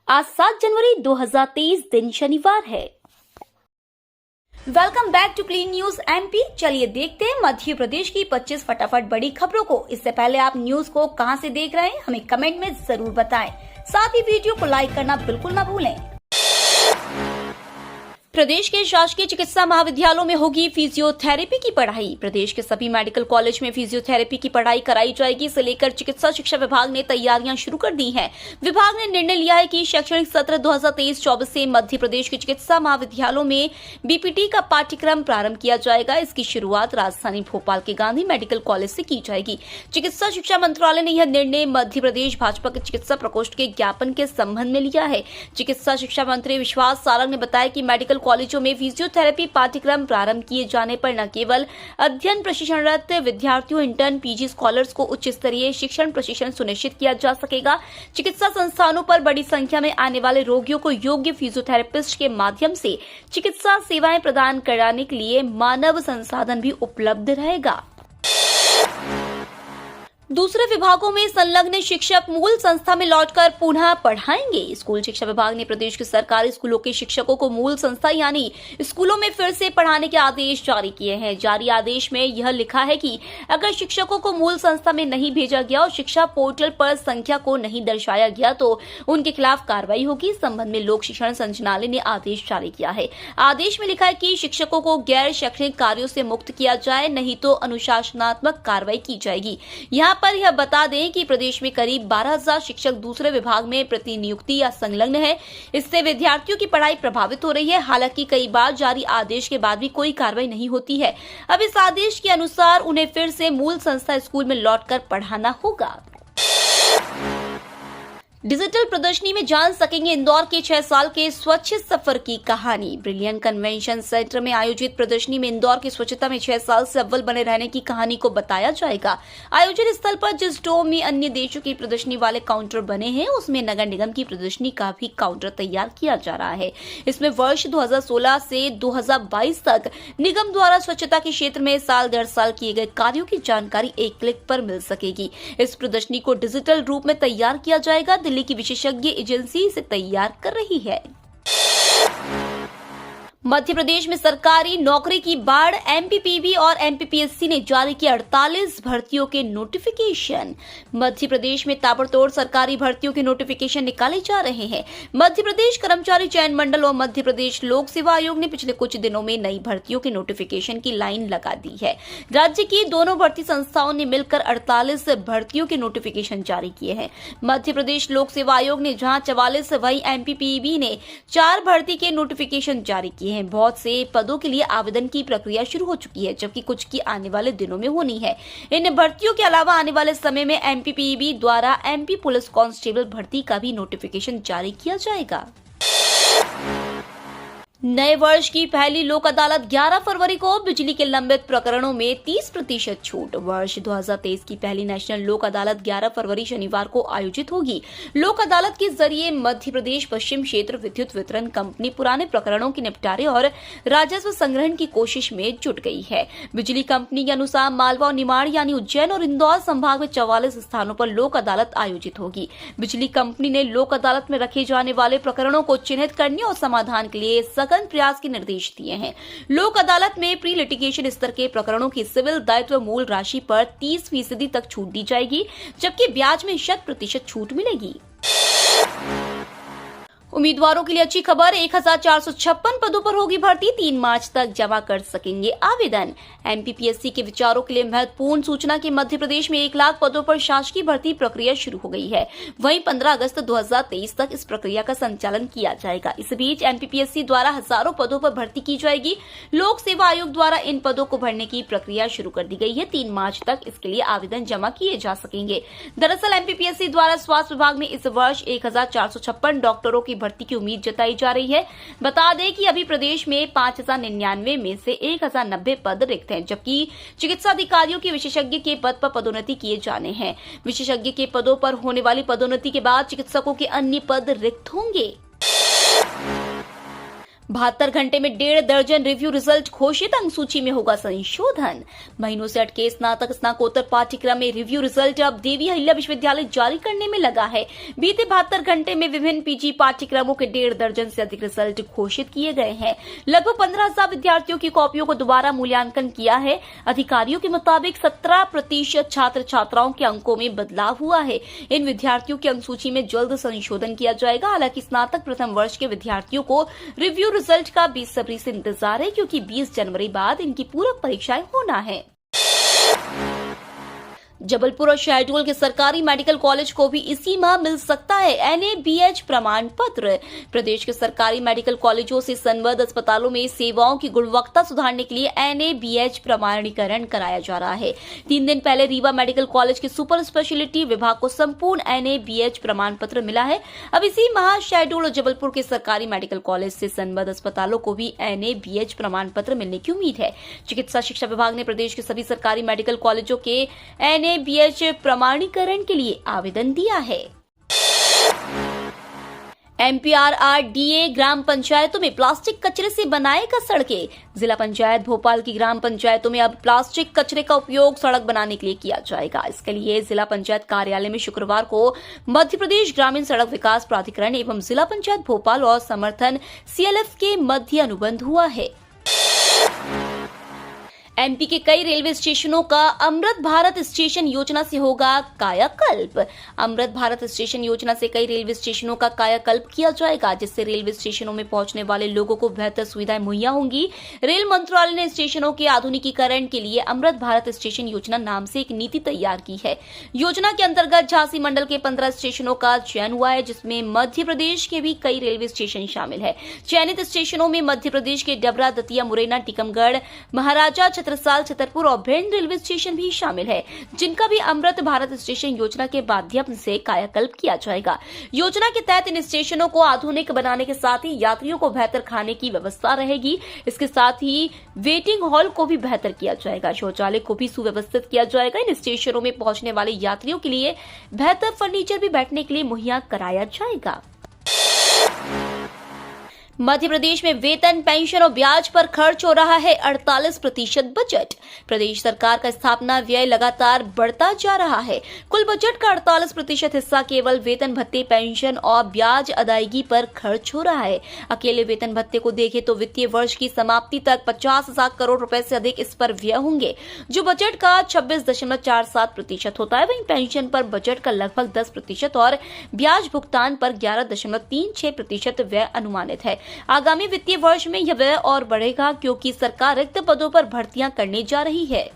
आज 7 जनवरी 2023 दिन शनिवार है। Welcome back to Clean News MP. चलिए देखते हैं मध्य प्रदेश की 25 फटाफट बड़ी खबरों को। इससे पहले आप न्यूज को कहां से देख रहे हैं हमें कमेंट में जरूर बताएं। साथ ही वीडियो को लाइक करना बिल्कुल ना भूलें। प्रदेश के शासकीय चिकित्सा महाविद्यालयों में होगी फिजियोथेरेपी की पढ़ाई। प्रदेश के सभी मेडिकल कॉलेज में फिजियोथेरेपी की पढ़ाई कराई जाएगी। इसे लेकर चिकित्सा शिक्षा विभाग ने तैयारियां शुरू कर दी हैं। विभाग ने निर्णय लिया है कि शैक्षणिक सत्र 2023-24 से मध्य प्रदेश के चिकित्सा महाविद्यालयों में बीपीटी का पाठ्यक्रम प्रारंभ किया जाएगा। इसकी शुरुआत राजधानी भोपाल के गांधी मेडिकल कॉलेज से की जाएगी। चिकित्सा शिक्षा मंत्रालय ने यह निर्णय मध्य प्रदेश भाजपा के चिकित्सा प्रकोष्ठ के ज्ञापन के संबंध में लिया है। चिकित्सा शिक्षा मंत्री विश्वास सारंग ने बताया कि मेडिकल कॉलेजों में फिजियोथेरेपी पाठ्यक्रम प्रारंभ किए जाने पर न केवल अध्ययन प्रशिक्षणरत विद्यार्थियों, इंटर्न, पीजी स्कॉलर्स को उच्च स्तरीय शिक्षण प्रशिक्षण सुनिश्चित किया जा सकेगा। चिकित्सा संस्थानों पर बड़ी संख्या में आने वाले रोगियों को योग्य फिजियोथेरेपिस्ट के माध्यम से चिकित्सा सेवाएं प्रदान कराने के लिए मानव संसाधन भी उपलब्ध रहेगा। दूसरे विभागों में संलग्न शिक्षक मूल संस्था में लौटकर पुनः पढ़ाएंगे। स्कूल शिक्षा विभाग ने प्रदेश के सरकारी स्कूलों के शिक्षकों को मूल संस्था यानी स्कूलों में फिर से पढ़ाने के आदेश जारी किए हैं। जारी आदेश में यह लिखा है कि अगर शिक्षकों को मूल संस्था में नहीं भेजा गया और शिक्षा पोर्टल पर संख्या को नहीं दर्शाया गया तो उनके खिलाफ कार्रवाई होगी। इस संबंध में लोक शिक्षण संचालनालय ने आदेश जारी किया है। आदेश में लिखा है कि शिक्षकों को गैर शैक्षणिक कार्यों से मुक्त किया जाए, नहीं तो अनुशासनात्मक कार्रवाई की जाएगी। यहाँ पर यह बता दें कि प्रदेश में करीब 12,000 शिक्षक दूसरे विभाग में प्रतिनियुक्ति या संलग्न है। इससे विद्यार्थियों की पढ़ाई प्रभावित हो रही है। हालांकि कई बार जारी आदेश के बाद भी कोई कार्रवाई नहीं होती है। अब इस आदेश के अनुसार उन्हें फिर से मूल संस्था स्कूल में लौटकर पढ़ाना होगा। डिजिटल प्रदर्शनी में जान सकेंगे इंदौर के 6 साल के स्वच्छ सफर की कहानी। ब्रिलियंट कन्वेंशन सेंटर में आयोजित प्रदर्शनी में इंदौर की स्वच्छता में 6 साल से अव्वल बने रहने की कहानी को बताया जाएगा। आयोजित स्थल पर जिस डोम में अन्य देशों की प्रदर्शनी वाले काउंटर बने हैं उसमें नगर निगम की प्रदर्शनी का भी काउंटर तैयार किया जा रहा है। इसमें वर्ष 2016 से 2022 तक निगम द्वारा स्वच्छता के क्षेत्र में साल दर साल किए गए कार्यों की जानकारी एक क्लिक पर मिल सकेगी। इस प्रदर्शनी को डिजिटल रूप में तैयार किया जाएगा। दिल्ली की विशेषज्ञ एजेंसी इसे तैयार कर रही है। मध्य प्रदेश में सरकारी नौकरी की बाढ़। एमपीपीबी और एमपीपीएससी ने जारी किया 48 भर्तियों के नोटिफिकेशन। मध्य प्रदेश में ताबड़तोड़ सरकारी भर्तियों के नोटिफिकेशन निकाले जा रहे हैं। मध्य प्रदेश कर्मचारी चयन मंडल और मध्य प्रदेश लोक सेवा आयोग ने पिछले कुछ दिनों में नई भर्तियों के नोटिफिकेशन की लाइन लगा दी है। राज्य की दोनों भर्ती संस्थाओं ने मिलकर 48 भर्तियों के नोटिफिकेशन जारी किए हैं। मध्य प्रदेश लोक सेवा आयोग ने जहां 44, वहीं एमपीपीबी ने 4 भर्ती के नोटिफिकेशन जारी किए हैं। बहुत से पदों के लिए आवेदन की प्रक्रिया शुरू हो चुकी है, जबकि कुछ की आने वाले दिनों में होनी है। इन भर्तियों के अलावा आने वाले समय में एमपीपीबी द्वारा एमपी पुलिस कांस्टेबल भर्ती का भी नोटिफिकेशन जारी किया जाएगा। नए वर्ष की पहली लोक अदालत 11 फरवरी को। बिजली के लंबित प्रकरणों में 30% छूट। वर्ष 2023 की पहली नेशनल लोक अदालत 11 फरवरी शनिवार को आयोजित होगी। लोक अदालत के जरिए मध्य प्रदेश पश्चिम क्षेत्र विद्युत वितरण कंपनी पुराने प्रकरणों के निपटारे और राजस्व संग्रहण की कोशिश में जुट गई है। बिजली कंपनी के अनुसार मालवा और निमाड़ यानी उज्जैन और इंदौर संभाग में 44 स्थानों पर लोक अदालत आयोजित होगी। बिजली कंपनी ने लोक अदालत में रखे जाने वाले प्रकरणों को चिन्हित करने और समाधान के लिए सघन प्रयास के निर्देश दिए हैं। लोक अदालत में प्री लिटिगेशन स्तर के प्रकरणों की सिविल दायित्व मूल राशि पर 30% तक छूट दी जाएगी, जबकि ब्याज में 100% छूट मिलेगी। उम्मीदवारों के लिए अच्छी खबर। 1456 पदों पर होगी भर्ती। 3 मार्च तक जमा कर सकेंगे आवेदन। एमपीपीएससी के विचारों के लिए महत्वपूर्ण सूचना कि मध्य प्रदेश में 1 लाख पदों पर शासकीय भर्ती प्रक्रिया शुरू हो गई है। वहीं 15 अगस्त 2023 तक इस प्रक्रिया का संचालन किया जाएगा। इस बीच एमपीपीएससी द्वारा हजारों पदों पर भर्ती की जाएगी। लोक सेवा आयोग द्वारा इन पदों को भरने की प्रक्रिया शुरू कर दी गई है। 3 मार्च तक इसके लिए आवेदन जमा किए जा सकेंगे। दरअसल एमपीपीएससी द्वारा स्वास्थ्य विभाग में इस वर्ष 1456 डॉक्टरों की भर्ती की उम्मीद जताई जा रही है। बता दें कि अभी प्रदेश में 5099 में से 1090 पद रिक्त हैं, जबकि चिकित्सा अधिकारियों की विशेषज्ञ के पद पर पदोन्नति किए जाने हैं। विशेषज्ञ के पदों पर होने वाली पदोन्नति के बाद चिकित्सकों के अन्य पद रिक्त होंगे। 72 घंटे में 1.5 दर्जन रिव्यू रिजल्ट घोषित, अंक सूची में होगा संशोधन। महीनों से अटके स्नातक स्नाकोत्तर पाठ्यक्रम में रिव्यू रिजल्ट अब देवी अहिल्या विश्वविद्यालय जारी करने में लगा है। बीते 72 घंटे में विभिन्न पीजी पाठ्यक्रमों के 1.5 दर्जन से अधिक रिजल्ट घोषित किए गए हैं। लगभग 15,000 विद्यार्थियों की कॉपियों को दोबारा मूल्यांकन किया है। अधिकारियों के मुताबिक 17% छात्र छात्राओं के अंकों में बदलाव हुआ है। इन विद्यार्थियों की अंक सूची में जल्द संशोधन किया जाएगा। हालांकि स्नातक प्रथम वर्ष के विद्यार्थियों को रिव्यू रिजल्ट का बेसब्री से इंतजार है, क्योंकि 20 जनवरी बाद इनकी पूरक परीक्षाएं होना है। जबलपुर और शहडोल के सरकारी मेडिकल कॉलेज को भी इसी माह मिल सकता है NABH प्रमाण पत्र। प्रदेश के सरकारी मेडिकल कॉलेजों से संबद्ध अस्पतालों में सेवाओं की गुणवत्ता सुधारने के लिए NABH प्रमाणीकरण कराया जा रहा है। 3 दिन पहले रीवा मेडिकल कॉलेज के सुपर स्पेशलिटी विभाग को संपूर्ण NABH प्रमाण पत्र मिला है। अब इसी माह शहडोल और जबलपुर के सरकारी मेडिकल कॉलेज से संबद्ध अस्पतालों को भी NABH प्रमाण पत्र मिलने की उम्मीद है। चिकित्सा शिक्षा विभाग ने प्रदेश के सभी सरकारी मेडिकल कॉलेजों के NABH प्रमाणीकरण के लिए आवेदन दिया है। MPRRDA ग्राम पंचायतों में प्लास्टिक कचरे से बनाएगा सड़कें। जिला पंचायत भोपाल की ग्राम पंचायतों में अब प्लास्टिक कचरे का उपयोग सड़क बनाने के लिए किया जाएगा। इसके लिए जिला पंचायत कार्यालय में शुक्रवार को मध्य प्रदेश ग्रामीण सड़क विकास प्राधिकरण एवं जिला पंचायत भोपाल और समर्थन CLF के मध्य अनुबंध हुआ है। MP के कई रेलवे स्टेशनों का अमृत भारत स्टेशन योजना से होगा कायाकल्प। अमृत भारत स्टेशन योजना से कई रेलवे स्टेशनों का कायाकल्प किया जाएगा, जिससे रेलवे स्टेशनों में पहुंचने वाले लोगों को बेहतर सुविधाएं मुहैया होंगी। रेल मंत्रालय ने स्टेशनों के आधुनिकीकरण के लिए अमृत भारत स्टेशन योजना नाम से एक नीति तैयार की है। योजना के अंतर्गत झांसी मंडल के 15 स्टेशनों का चयन हुआ है, जिसमें मध्य प्रदेश के भी कई रेलवे स्टेशन शामिल है। चयनित स्टेशनों में मध्य प्रदेश के डबरा, दतिया, मुरैना, टीकमगढ़, महाराजा, छत्रसाल, छतरपुर और भिंड रेलवे स्टेशन भी शामिल है, जिनका भी अमृत भारत स्टेशन योजना के माध्यम से कायाकल्प किया जाएगा। योजना के तहत इन स्टेशनों को आधुनिक बनाने के साथ ही यात्रियों को बेहतर खाने की व्यवस्था रहेगी। इसके साथ ही वेटिंग हॉल को भी बेहतर किया जाएगा। शौचालय को भी सुव्यवस्थित किया जाएगा। इन स्टेशनों में पहुंचने वाले यात्रियों के लिए बेहतर फर्नीचर भी बैठने के लिए मुहैया कराया जाएगा। मध्य प्रदेश में वेतन, पेंशन और ब्याज पर खर्च हो रहा है 48% बजट। प्रदेश सरकार का स्थापना व्यय लगातार बढ़ता जा रहा है। कुल बजट का 48% हिस्सा केवल वेतन भत्ते, पेंशन और ब्याज अदायगी पर खर्च हो रहा है। अकेले वेतन भत्ते को देखें तो वित्तीय वर्ष की समाप्ति तक 50,000 करोड़ रुपए से अधिक इस पर व्यय होंगे, जो बजट का 26.47% होता है। वहीं पेंशन पर बजट का लगभग 10% और ब्याज भुगतान पर 11.36% व्यय अनुमानित है। आगामी वित्तीय वर्ष में यह व्यय और बढ़ेगा, क्योंकि सरकार रिक्त पदों पर भर्तियां करने जा रही है।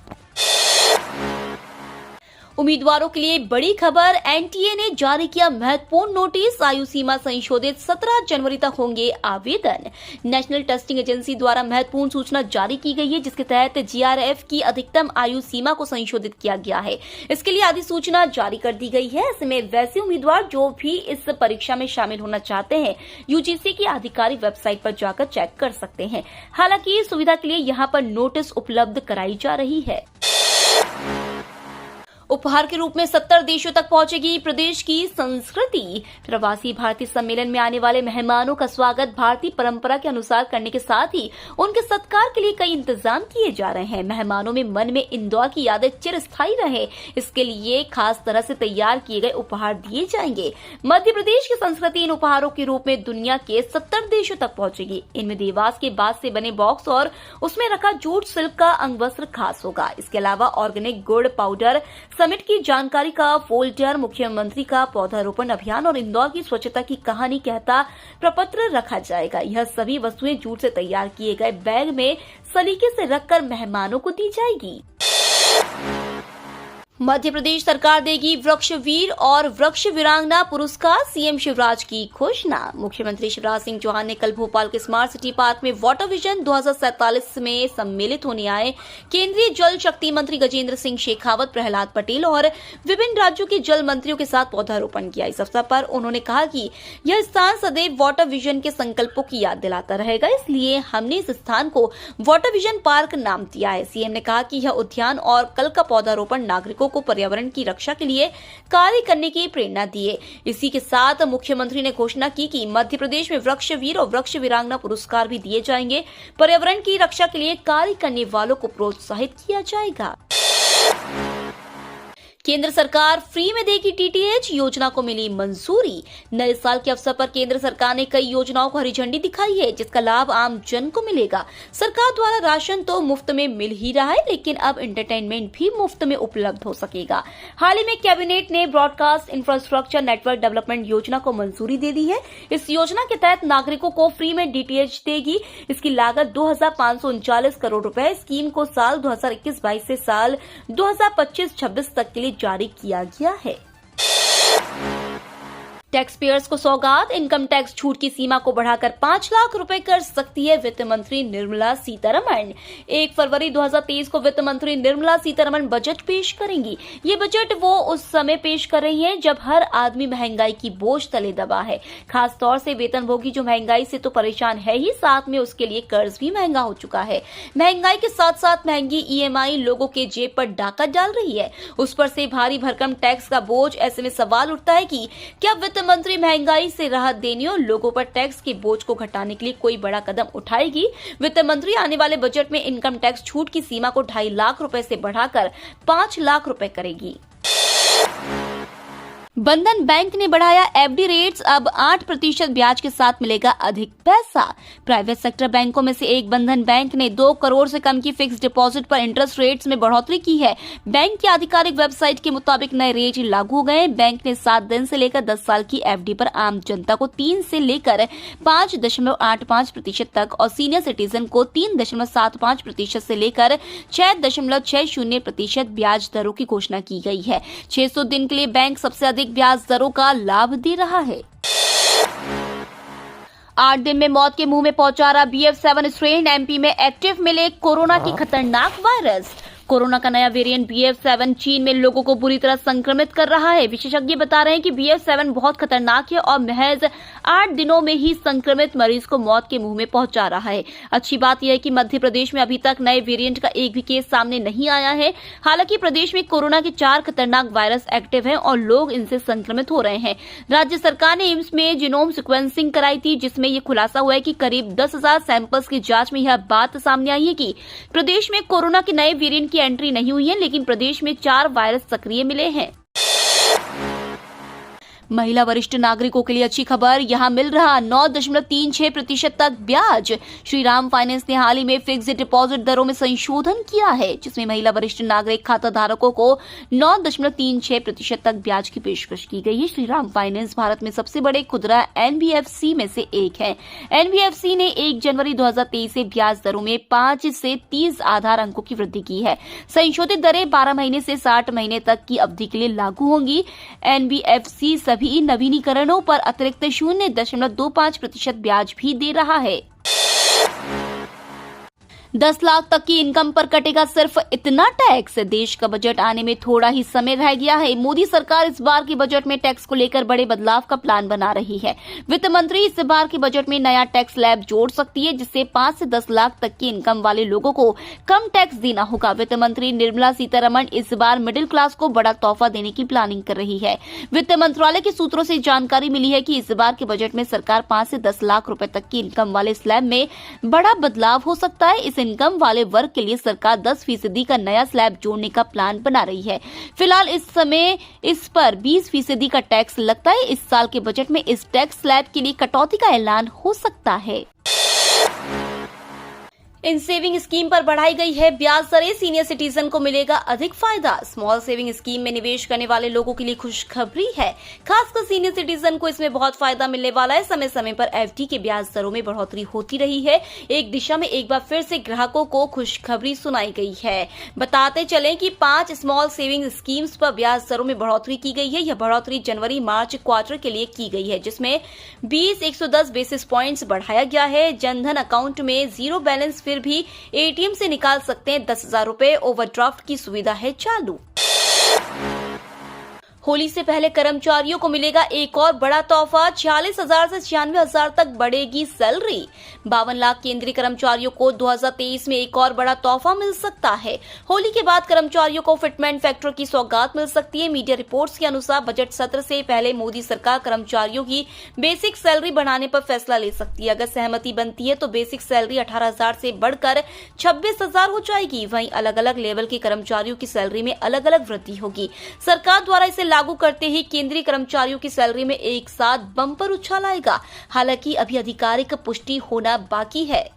उम्मीदवारों के लिए बड़ी खबर, NTA ने जारी किया महत्वपूर्ण नोटिस। आयु सीमा संशोधित, 17 जनवरी तक होंगे आवेदन। नेशनल टेस्टिंग एजेंसी द्वारा महत्वपूर्ण सूचना जारी की गई है, जिसके तहत GRF की अधिकतम आयु सीमा को संशोधित किया गया है। इसके लिए अधिसूचना जारी कर दी गई है। ऐसे में वैसे उम्मीदवार जो भी इस परीक्षा में शामिल होना चाहते हैं, UGC की आधिकारिक वेबसाइट पर जाकर चेक कर सकते हैं। हालांकि इस सुविधा के लिए यहाँ पर नोटिस उपलब्ध कराई जा रही है। उपहार के रूप में 70 देशों तक पहुंचेगी प्रदेश की संस्कृति। प्रवासी भारतीय सम्मेलन में आने वाले मेहमानों का स्वागत भारतीय परंपरा के अनुसार करने के साथ ही उनके सत्कार के लिए कई इंतजाम किए जा रहे हैं। मेहमानों में मन में इंदौर की यादें चिरस्थायी रहे, इसके लिए खास तरह से तैयार किए गए उपहार दिए जाएंगे। मध्य प्रदेश की संस्कृति इन उपहारों के रूप में दुनिया के 70 देशों तक पहुंचेगी। इनमें देवास के बांस से बने बॉक्स और उसमें रखा जूट सिल्क का अंगवस्त्र खास होगा। इसके अलावा ऑर्गेनिक गुड़ पाउडर, समिट की जानकारी का फोल्डर, मुख्यमंत्री का पौधारोपण अभियान और इंदौर की स्वच्छता की कहानी कहता प्रपत्र रखा जाएगा। यह सभी वस्तुएं जूट से तैयार किए गए बैग में सलीके से रखकर मेहमानों को दी जाएगी। मध्य प्रदेश सरकार देगी वृक्षवीर और वृक्ष वीरांगना पुरस्कार, CM शिवराज की घोषणा। मुख्यमंत्री शिवराज सिंह चौहान ने कल भोपाल के स्मार्ट सिटी पार्क में वाटर विजन 2047 में सम्मिलित होने आए केंद्रीय जल शक्ति मंत्री गजेंद्र सिंह शेखावत, प्रहलाद पटेल और विभिन्न राज्यों के जल मंत्रियों के साथ पौधारोपण किया। इस अवसर पर उन्होंने कहा कि यह स्थान सदैव वाटर विजन के संकल्पों की याद दिलाता रहेगा, इसलिए हमने इस स्थान को वाटर विजन पार्क नाम दिया है। CM ने कहा कि यह उद्यान और कल का पौधारोपण नागरिकों को पर्यावरण की रक्षा के लिए कार्य करने की प्रेरणा दिए। इसी के साथ मुख्यमंत्री ने घोषणा की कि मध्य प्रदेश में वृक्ष वीर और वृक्ष वीरांगना पुरस्कार भी दिए जाएंगे। पर्यावरण की रक्षा के लिए कार्य करने वालों को प्रोत्साहित किया जाएगा। केंद्र सरकार फ्री में देगी डीटीएच, योजना को मिली मंजूरी। नए साल के अवसर पर केंद्र सरकार ने कई योजनाओं को हरी झंडी दिखाई है, जिसका लाभ आम जन को मिलेगा। सरकार द्वारा राशन तो मुफ्त में मिल ही रहा है, लेकिन अब एंटरटेनमेंट भी मुफ्त में उपलब्ध हो सकेगा। हाल ही में कैबिनेट ने ब्रॉडकास्ट इंफ्रास्ट्रक्चर नेटवर्क डेवलपमेंट योजना को मंजूरी दे दी है। इस योजना के तहत नागरिकों को फ्री में डीटीएच देगी। इसकी लागत 2,539 करोड़ रुपए। स्कीम को साल 2021-22 से साल 2025-26 तक के लिए जारी किया गया है। टैक्स पेयर्स को सौगात, इनकम टैक्स छूट की सीमा को बढ़ाकर 5 लाख रुपए कर सकती है वित्त मंत्री निर्मला सीतारमण। 1 फरवरी 2023 को वित्त मंत्री निर्मला सीतारमण बजट पेश करेंगी। ये बजट वो उस समय पेश कर रही हैं जब हर आदमी महंगाई की बोझ तले दबा है। खास तौर से वेतनभोगी जो महंगाई से तो परेशान है ही, साथ में उसके लिए कर्ज भी महंगा हो चुका है। महंगाई के साथ साथ महंगी ईएमआई लोगों के जेब पर डाका डाल रही है। उस पर से भारी भरकम टैक्स का बोझ। ऐसे में सवाल उठता है कि क्या वित्त मंत्री महंगाई से राहत देने और लोगों पर टैक्स के बोझ को घटाने के लिए कोई बड़ा कदम उठाएगी। वित्त मंत्री आने वाले बजट में इनकम टैक्स छूट की सीमा को 2.5 लाख रुपए से बढ़ाकर 5 लाख रुपए करेगी। बंधन बैंक ने बढ़ाया एफडी रेट्स, अब 8% ब्याज के साथ मिलेगा अधिक पैसा। प्राइवेट सेक्टर बैंकों में से एक बंधन बैंक ने 2 करोड़ से कम की फिक्स डिपॉजिट पर इंटरेस्ट रेट्स में बढ़ोतरी की है। बैंक की आधिकारिक वेबसाइट के मुताबिक नए रेट लागू हो गए। बैंक ने 7 दिन से लेकर 10 साल की एफडी पर आम जनता को 3 से लेकर 5.85% तक और सीनियर सिटीजन को 3.75% से लेकर 6.60% ब्याज दरों की घोषणा की गई है। 600 दिन के लिए बैंक सबसे अधिक ब्याज दरों का लाभ दे रहा है। 8 दिन में मौत के मुंह में पहुंचा रहा BF7 स्ट्रेन, एमपी में एक्टिव मिले कोरोना की खतरनाक वायरस। कोरोना का नया वेरिएंट BF7 चीन में लोगों को बुरी तरह संक्रमित कर रहा है। विशेषज्ञ बता रहे हैं कि BF7 बहुत खतरनाक है और महज 8 दिनों में ही संक्रमित मरीज को मौत के मुंह में पहुंचा रहा है। अच्छी बात यह है कि मध्य प्रदेश में अभी तक नए वेरिएंट का एक भी केस सामने नहीं आया है। हालांकि प्रदेश में कोरोना के 4 खतरनाक वायरस एक्टिव हैं और लोग इनसे संक्रमित हो रहे हैं। राज्य सरकार ने एम्स में जीनोम सिक्वेंसिंग कराई थी, जिसमें यह खुलासा हुआ है कि करीब 10,000 सैंपल्स की जांच में यह बात सामने आई है कि प्रदेश में कोरोना के नए वेरिएंट की एंट्री नहीं हुई है, लेकिन प्रदेश में 4 वायरस सक्रिय मिले हैं। महिला वरिष्ठ नागरिकों के लिए अच्छी खबर, यहां मिल रहा 9.36% तक ब्याज। श्रीराम फाइनेंस ने हाल ही में फिक्स्ड डिपॉजिट दरों में संशोधन किया है, जिसमें महिला वरिष्ठ नागरिक खाता धारकों को 9.36% तक ब्याज की पेशकश की गई है। श्रीराम फाइनेंस भारत में सबसे बड़े खुदरा NBFC में से एक है। NBFC ने 1 जनवरी 2023 से ब्याज दरों में 5 से 30 आधार अंकों की वृद्धि की है। संशोधित दरें 12 महीने से 60 महीने तक की अवधि के लिए लागू होंगी। NBFC सभी नवीनीकरणों पर अतिरिक्त 0.25% ब्याज भी दे रहा है। 10 लाख तक की इनकम पर कटेगा सिर्फ इतना टैक्स। देश का बजट आने में थोड़ा ही समय रह गया है। मोदी सरकार इस बार के बजट में टैक्स को लेकर बड़े बदलाव का प्लान बना रही है। वित्त मंत्री इस बार के बजट में नया टैक्स स्लैब जोड़ सकती है, जिससे 5 से 10 लाख तक की इनकम वाले लोगों को कम टैक्स देना होगा। वित्त मंत्री निर्मला सीतारमण इस बार मिडिल क्लास को बड़ा तोहफा देने की प्लानिंग कर रही है। वित्त मंत्रालय के सूत्रों से जानकारी मिली है कि इस बार के बजट में सरकार 5 से 10 लाख रुपए तक की इनकम वाले स्लैब में बड़ा बदलाव हो सकता है। इस इनकम वाले वर्ग के लिए सरकार 10% का नया स्लैब जोड़ने का प्लान बना रही है। फिलहाल इस समय इस पर 20% का टैक्स लगता है। इस साल के बजट में इस टैक्स स्लैब के लिए कटौती का ऐलान हो सकता है। इन सेविंग स्कीम पर बढ़ाई गई है ब्याज दरें, सीनियर सिटीजन को मिलेगा अधिक फायदा। स्मॉल सेविंग स्कीम में निवेश करने वाले लोगों के लिए खुशखबरी है। खासकर सीनियर सिटीजन को इसमें बहुत फायदा मिलने वाला है। समय समय पर एफडी के ब्याज दरों में बढ़ोतरी होती रही है। एक दिशा में एक बार फिर से ग्राहकों को खुशखबरी सुनाई गई है। बताते चलें कि 5 स्मॉल सेविंग स्कीम्स पर ब्याज दरों में बढ़ोतरी की गई है। यह बढ़ोतरी जनवरी मार्च क्वार्टर के लिए की गई है, जिसमें 110 बेसिस पॉइंट्स बढ़ाया गया है। जनधन अकाउंट में जीरो बैलेंस फिर भी एटीएम से निकाल सकते हैं 10,000 रुपए। ओवरड्राफ्ट की सुविधा है चालू। होली से पहले कर्मचारियों को मिलेगा एक और बड़ा तोहफा, 46,000 से 96,000 तक बढ़ेगी सैलरी। 52 लाख केंद्रीय कर्मचारियों को 2023 में एक और बड़ा तोहफा मिल सकता है। होली के बाद कर्मचारियों को फिटमेंट फैक्टर की सौगात मिल सकती है। मीडिया रिपोर्ट्स के अनुसार बजट सत्र से पहले मोदी सरकार कर्मचारियों की बेसिक सैलरी बढ़ाने पर फैसला ले सकती है। अगर सहमति बनती है तो बेसिक सैलरी 18,000 से बढ़कर 26,000 हो जाएगी। वहीं अलग अलग लेवल के कर्मचारियों की सैलरी में अलग अलग वृद्धि होगी। सरकार द्वारा इसे लागू करते ही केंद्रीय कर्मचारियों की सैलरी में एक साथ बम्पर उछाल आएगा। हालांकि अभी आधिकारिक पुष्टि होना बाकी है।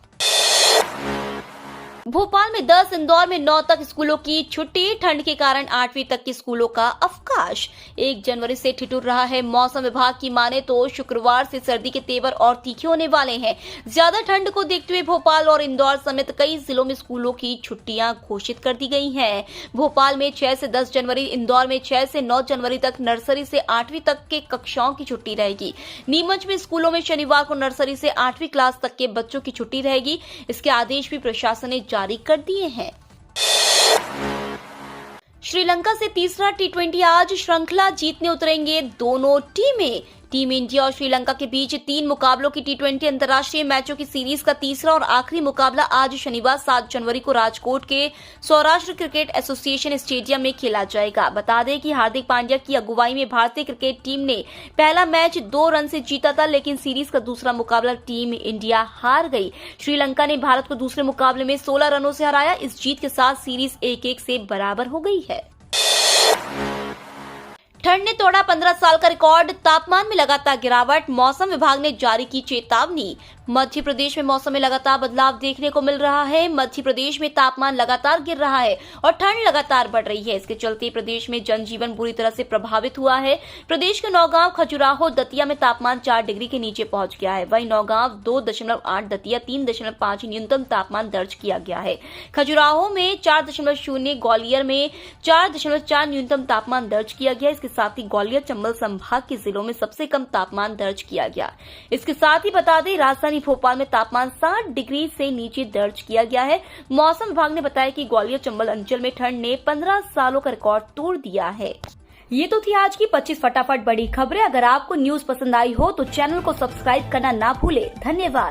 भोपाल में 10, इंदौर में 9 तक स्कूलों की छुट्टी। ठंड के कारण 8वीं तक के स्कूलों का अवकाश। 1 जनवरी से ठिठुर रहा है मौसम विभाग की माने तो शुक्रवार से सर्दी के तेवर और तीखे होने वाले हैं। ज्यादा ठंड को देखते हुए भोपाल और इंदौर समेत कई जिलों में स्कूलों की छुट्टियां घोषित कर दी गई हैं। भोपाल में 6 से 10 जनवरी, इंदौर में 6 से 9 जनवरी तक नर्सरी से 8वीं तक के कक्षाओं की छुट्टी रहेगी। नीमच में स्कूलों में शनिवार को नर्सरी से 8वीं क्लास तक के बच्चों की छुट्टी रहेगी। इसके आदेश भी प्रशासन ने जारी कर दिए हैं। श्रीलंका से तीसरा T20 आज श्रृंखला जीतने उतरेंगे दोनों टीमें। टीम इंडिया और श्रीलंका के बीच 3 मुकाबलों की T20 अंतर्राष्ट्रीय मैचों की सीरीज का तीसरा और आखिरी मुकाबला आज शनिवार 7 जनवरी को राजकोट के सौराष्ट्र क्रिकेट एसोसिएशन स्टेडियम में खेला जाएगा। बता दें कि हार्दिक पांड्या की अगुवाई में भारतीय क्रिकेट टीम ने पहला मैच 2 रन से जीता था, लेकिन सीरीज का दूसरा मुकाबला टीम इंडिया हार गई। श्रीलंका ने भारत को दूसरे मुकाबले में 16 रनों से हराया। इस जीत के साथ सीरीज 1-1 से बराबर हो गई है। ठंड ने तोड़ा 15 साल का रिकॉर्ड, तापमान में लगातार गिरावट। मौसम विभाग ने जारी की चेतावनी। मध्य प्रदेश में मौसम में लगातार बदलाव देखने को मिल रहा है। मध्य प्रदेश में तापमान लगातार गिर रहा है और ठंड लगातार बढ़ रही है। इसके चलते प्रदेश में जनजीवन बुरी तरह से प्रभावित हुआ है। प्रदेश के नौगांव, खजुराहो, दतिया में तापमान 4 डिग्री के नीचे पहुंच गया है। वहीं नौगांव 2.8, दतिया 3.5 न्यूनतम तापमान दर्ज किया गया है। खजुराहो में 4.0, ग्वालियर में 4.4 न्यूनतम तापमान दर्ज किया गया। इसके साथ ही ग्वालियर, चंबल संभाग के जिलों में सबसे कम तापमान दर्ज किया गया। इसके साथ ही बता दें राजधानी भोपाल में तापमान 60 डिग्री से नीचे दर्ज किया गया है। मौसम विभाग ने बताया कि ग्वालियर चंबल अंचल में ठंड ने 15 सालों का रिकॉर्ड तोड़ दिया है। ये तो थी आज की 25 फटाफट बड़ी खबरें। अगर आपको न्यूज पसंद आई हो तो चैनल को सब्सक्राइब करना ना भूले। धन्यवाद।